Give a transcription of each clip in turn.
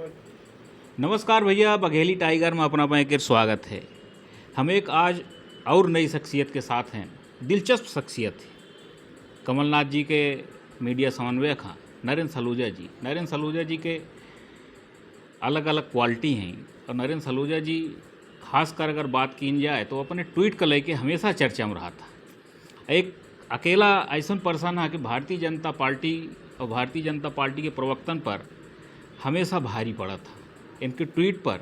नमस्कार भैया, बघेली टाइगर में अपना एक स्वागत है। हम एक आज और नई शख्सियत के साथ हैं। दिलचस्प शख्सियत है। कमलनाथ जी के मीडिया समन्वयक हैं नरेंद्र सलूजा जी। नरेंद्र सलूजा जी के अलग अलग क्वालिटी हैं और नरेंद्र सलूजा जी खासकर अगर बात की जाए तो अपने ट्वीट को लेके हमेशा चर्चा में रहा था। एक अकेला ऐसा पर्सन है कि भारतीय जनता पार्टी और भारतीय जनता पार्टी के प्रवक्तन पर हमेशा भारी पड़ा था। इनके ट्वीट पर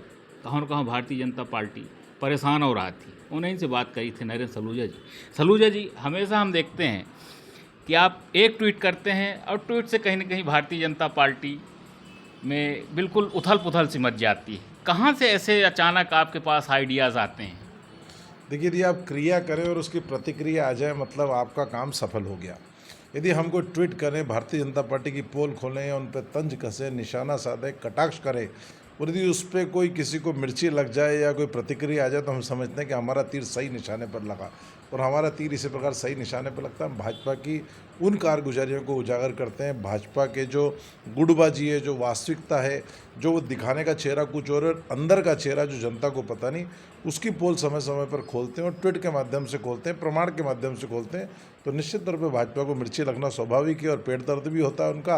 कहाँ न कहाँ भारतीय जनता पार्टी परेशान हो रहा थी। उन्हीं से बात करी थी नरेंद्र सलूजा जी। सलूजा जी, हमेशा हम देखते हैं कि आप एक ट्वीट करते हैं और ट्वीट से कहीं न कहीं भारतीय जनता पार्टी में बिल्कुल उथल पुथल सी मच जाती है। कहाँ से ऐसे अचानक आपके पास आइडियाज़ आते हैं? देखिए, यदि आप क्रिया करें और उसकी प्रतिक्रिया आ जाए मतलब आपका काम सफल हो गया। यदि हम कोई ट्वीट करें, भारतीय जनता पार्टी की पोल खोलें या उन पर तंज कसें, निशाना साधें, कटाक्ष करें और यदि उस पर कोई किसी को मिर्ची लग जाए या कोई प्रतिक्रिया आ जाए तो हम समझते हैं कि हमारा तीर सही निशाने पर लगा। और हमारा तीर इसी प्रकार सही निशाने पर लगता है। हम भाजपा की उन कारगुजारियों को उजागर करते हैं, भाजपा के जो गुटबाजी है, जो वास्तविकता है, जो वो दिखाने का चेहरा कुछ और अंदर का चेहरा जो जनता को पता नहीं, उसकी पोल समय समय पर खोलते हैं और ट्वीट के माध्यम से खोलते हैं, प्रमाण के माध्यम से खोलते हैं। तो निश्चित तौर पे भाजपा को मिर्ची लगना स्वाभाविक है और पेट दर्द भी होता है उनका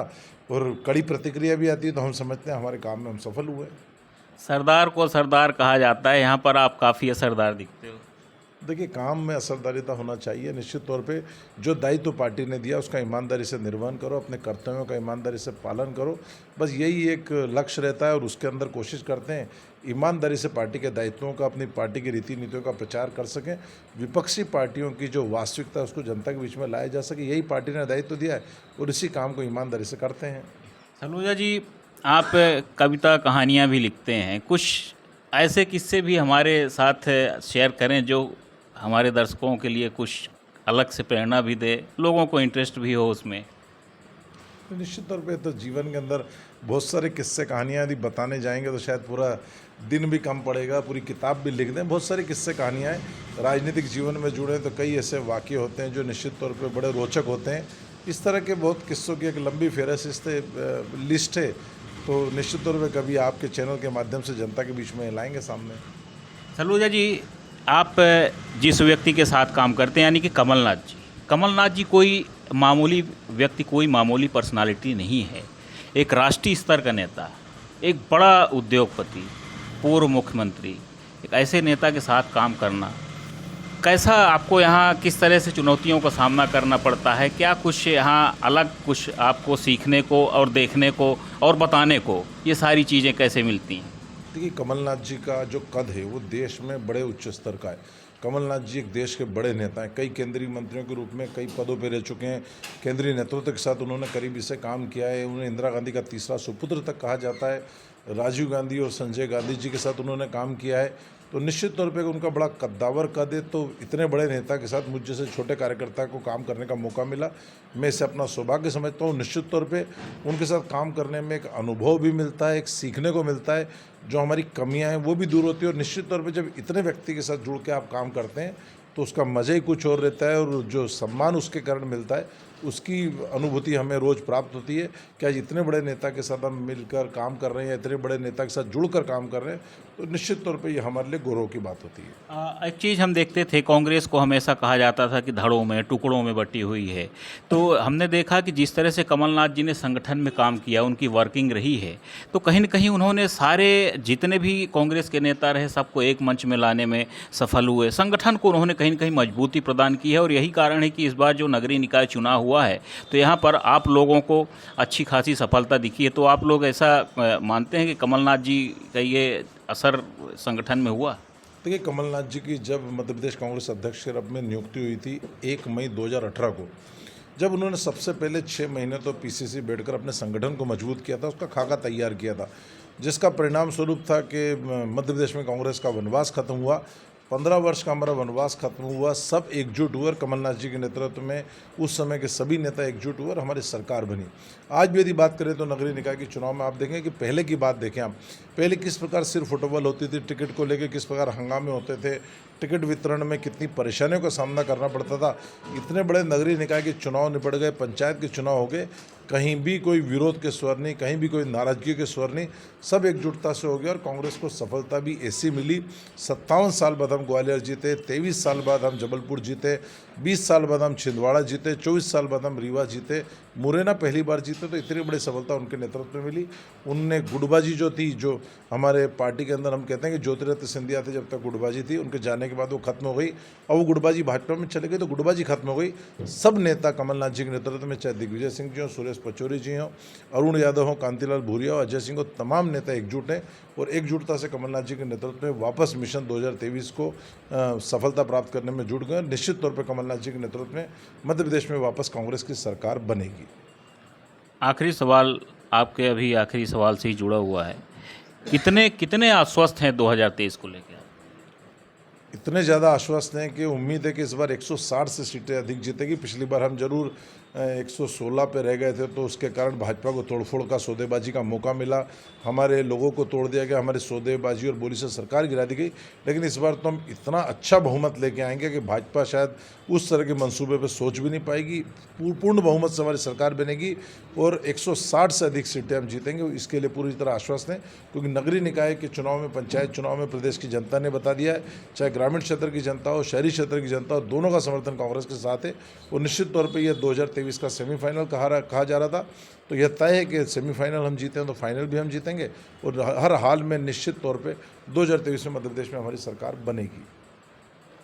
और कड़ी प्रतिक्रिया भी आती है। तो हम समझते हैं हमारे काम में हम सफल हुए। सरदार को सरदार कहा जाता है, यहाँ पर आप काफ़ी असरदार दिखते हो। देखिए, काम में असरदारिता होना चाहिए। निश्चित तौर पे जो दायित्व पार्टी ने दिया उसका ईमानदारी से निर्वहन करो, अपने कर्तव्यों का ईमानदारी से पालन करो। बस यही एक लक्ष्य रहता है और उसके अंदर कोशिश करते हैं ईमानदारी से पार्टी के दायित्वों का, अपनी पार्टी की रीति नीतियों का प्रचार कर सकें। विपक्षी पार्टियों की जो वास्तविकता है उसको जनता के बीच में लाया जा सके, यही पार्टी ने दायित्व दिया है और इसी काम को ईमानदारी से करते हैं। सलूजा जी, आप कविता कहानियाँ भी लिखते हैं। कुछ ऐसे किस्से भी हमारे साथ शेयर करें जो हमारे दर्शकों के लिए कुछ अलग से प्रेरणा भी दे, लोगों को इंटरेस्ट भी हो उसमें। तो निश्चित तौर पे तो जीवन के अंदर बहुत सारे किस्से कहानियाँ यदि बताने जाएंगे तो शायद पूरा दिन भी कम पड़ेगा, पूरी किताब भी लिख दें। बहुत सारी किस्से कहानियाँ हैं। राजनीतिक जीवन में जुड़े तो कई ऐसे वाक़ये होते हैं जो निश्चित तौर पे बड़े रोचक होते हैं। इस तरह के बहुत किस्सों की एक लंबी फहरिस्त लिस्ट है। तो निश्चित तौर पे कभी आपके चैनल के माध्यम से जनता के बीच में लाएंगे सामने। सलूजा जी, आप जिस व्यक्ति के साथ काम करते हैं यानी कि कमलनाथ जी कोई मामूली व्यक्ति, कोई मामूली पर्सनालिटी नहीं है। एक राष्ट्रीय स्तर का नेता, एक बड़ा उद्योगपति, पूर्व मुख्यमंत्री, एक ऐसे नेता के साथ काम करना कैसा, आपको यहाँ किस तरह से चुनौतियों का सामना करना पड़ता है? क्या कुछ यहाँ अलग कुछ आपको सीखने को और देखने को और बताने को, ये सारी चीज़ें कैसे मिलती हैं? देखिए, कमलनाथ जी का जो कद है वो देश में बड़े उच्च स्तर का है। कमलनाथ जी एक देश के बड़े नेता हैं। कई केंद्रीय मंत्रियों के रूप में कई पदों पर रह चुके हैं। केंद्रीय नेतृत्व के साथ उन्होंने करीबी से काम किया है। उन्हें इंदिरा गांधी का तीसरा सुपुत्र तक कहा जाता है। राजीव गांधी और संजय गांधी जी के साथ उन्होंने काम किया है। तो निश्चित तौर पे उनका बड़ा कद्दावर कद है। तो इतने बड़े नेता के साथ मुझ जैसे छोटे कार्यकर्ता को काम करने का मौका मिला, मैं इसे अपना सौभाग्य समझता हूँ। निश्चित तौर पे उनके साथ काम करने में एक अनुभव भी मिलता है, एक सीखने को मिलता है। जो हमारी कमियां हैं वो भी दूर होती है और निश्चित तौर पे जब इतने व्यक्ति के साथ जुड़ के आप काम करते हैं तो उसका मज़ा ही कुछ और रहता है और जो सम्मान उसके कारण मिलता है उसकी अनुभूति हमें रोज़ प्राप्त होती है कि आज इतने बड़े नेता के साथ हम मिलकर काम कर रहे हैं, इतने बड़े नेता के साथ जुड़कर काम कर रहे हैं। तो निश्चित तौर पे ये हमारे लिए गौरव की बात होती है। एक चीज़ हम देखते थे, कांग्रेस को हमेशा कहा जाता था कि धड़ों में, टुकड़ों में बटी हुई है। तो हमने देखा कि जिस तरह से कमलनाथ जी ने संगठन में काम किया, उनकी वर्किंग रही है, तो कहीं न कहीं उन्होंने सारे जितने भी कांग्रेस के नेता रहे सबको एक मंच में लाने में सफल हुए। संगठन को उन्होंने कहीं न कहीं मजबूती प्रदान की है और यही कारण है कि इस बार जो नगरीय निकाय चुनाव हुआ है तो यहाँ पर आप लोगों को अच्छी खासी सफलता दिखी है। तो आप लोग ऐसा मानते हैं कि कमलनाथ जी का ये असर संगठन में हुआ? देखिए, कमलनाथ जी की जब मध्य प्रदेश कांग्रेस अध्यक्ष के रूप में नियुक्ति हुई थी 1 मई 2018 को, जब उन्होंने सबसे पहले 6 महीने तो पीसीसी बैठकर अपने संगठन को मजबूत किया था, उसका खाका तैयार किया था, जिसका परिणाम स्वरूप था कि मध्य प्रदेश में कांग्रेस का वनवास खत्म हुआ। 15 वर्ष का हमारा वनवास खत्म हुआ, सब एकजुट हुए और कमलनाथ जी के नेतृत्व में उस समय के सभी नेता एकजुट हुए और हमारी सरकार बनी। आज भी यदि बात करें तो नगरीय निकाय के चुनाव में आप देखें कि पहले की बात देखें आप, पहले किस प्रकार सिर्फ फुटबॉल होती थी, टिकट को लेकर किस प्रकार हंगामे होते थे, टिकट वितरण में कितनी परेशानियों का सामना करना पड़ता था। इतने बड़े नगरीय निकाय के चुनाव निपट गए, पंचायत के चुनाव हो गए, कहीं भी कोई विरोध के स्वर नहीं, कहीं भी कोई नाराजगी के स्वर नहीं, सब एकजुटता से हो गया और कांग्रेस को सफलता भी ऐसी मिली। 57 साल बाद हम ग्वालियर जीते, 23 साल बाद हम जबलपुर जीते, 20 साल बाद हम छिंदवाड़ा जीते, 24 साल बाद हम रीवा जीते, मुरैना पहली बार जीते। तो इतनी बड़ी सफलता उनके नेतृत्व में मिली। उनने गुटबाजी जो थी, जो हमारे पार्टी के अंदर हम कहते हैं कि ज्योतिरादित्य सिंधिया थे, जब तक गुटबाजी थी, उनके जाने के बाद वो खत्म हो गई और वो गुटबाजी भाजपा में चले गई तो गुटबाजी खत्म हो गई। सब नेता कमलनाथ जी के नेतृत्व में, चाहे दिग्विजय सिंह जी हों, सुरेश पचौरी जी हों, अरुण यादव हों, कांतिलाल भूरिया हो, अजय सिंह हो, तमाम नेता एकजुट हैं और एकजुटता से कमलनाथ जी के नेतृत्व में वापस मिशन 2023 को सफलता प्राप्त करने में जुट गए। निश्चित तौर पर कमलनाथ जी के नेतृत्व में मध्य प्रदेश में वापस कांग्रेस की सरकार बनेगी। आखिरी सवाल आपके अभी आखिरी सवाल से ही जुड़ा हुआ है, कितने आश्वस्त हैं 2023 को लेकर? इतने ज़्यादा आश्वस्त हैं कि उम्मीद है कि इस बार 160 से सीटें अधिक जीतेगी। पिछली बार हम जरूर 116 पे रह गए थे, तो उसके कारण भाजपा को तोड़फोड़ का, सौदेबाजी का मौका मिला, हमारे लोगों को तोड़ दिया गया, हमारे सौदेबाजी और बोली से सरकार गिरा दी गई। लेकिन इस बार तो हम इतना अच्छा बहुमत लेके आएंगे कि भाजपा शायद उस तरह के मंसूबे पर सोच भी नहीं पाएगी। पूर्ण बहुमत से हमारी सरकार बनेगी और 160 से अधिक सीटें हम जीतेंगे। इसके लिए पूरी तरह आश्वस्त हैं, क्योंकि नगरीय निकाय के चुनाव में, पंचायत चुनाव में प्रदेश की जनता ने बता दिया है, चाहे ग्रामीण क्षेत्र की जनता हो, शहरी क्षेत्र की जनता हो, दोनों का समर्थन कांग्रेस के साथ है। और निश्चित तौर पर यह 2023 का सेमीफाइनल कहा जा रहा था, तो यह तय है कि सेमीफाइनल हम जीते हैं तो फाइनल भी हम जीतेंगे और हर हाल में निश्चित तौर पे 2023 में मध्य प्रदेश में हमारी सरकार बनेगी।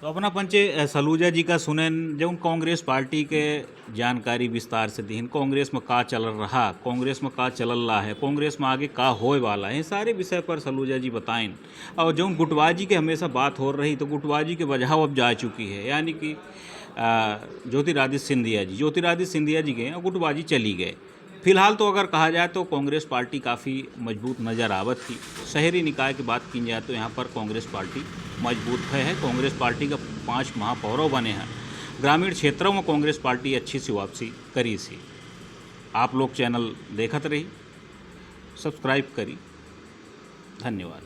तो अपना पंचे सलूजा जी का सुनन, जब कांग्रेस पार्टी के जानकारी विस्तार से दी, कांग्रेस में का चल रहा, कांग्रेस में का चल रहा है, कांग्रेस में आगे का होए वाला है, सारे विषय पर सलूजा जी बताएं। और जो गुटबाजी के हमेशा बात हो रही, तो गुटबाजी के वजह अब जा चुकी है, यानी कि ज्योतिरादित्य सिंधिया जी गए और गुटबाजी चली गए। फिलहाल तो अगर कहा जाए तो कांग्रेस पार्टी काफ़ी मजबूत नज़र आवत थी। शहरी निकाय की बात की जाए तो यहाँ पर कांग्रेस पार्टी मजबूत है। कांग्रेस पार्टी का 5 महापौरों बने हैं। ग्रामीण क्षेत्रों में कांग्रेस पार्टी अच्छी सी वापसी करी सी। आप लोग चैनल देखत रही, सब्सक्राइब करी। धन्यवाद।